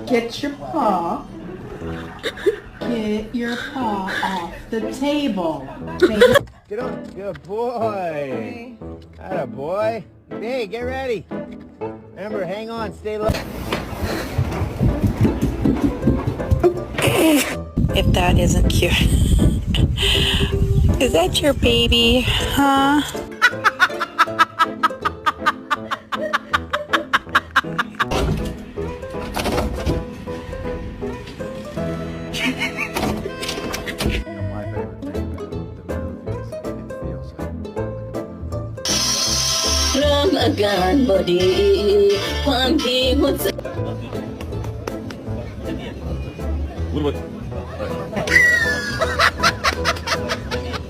Get your paw. Get your paw off the table. Get on. Good boy. Atta boy. Hey, get ready. Remember, hang on, stay low. If that isn't cute. Is that your baby? Huh? My favorite thing about the movie is it feels like a movie. เริ่มอาการบอดีความที่หัวใจ What about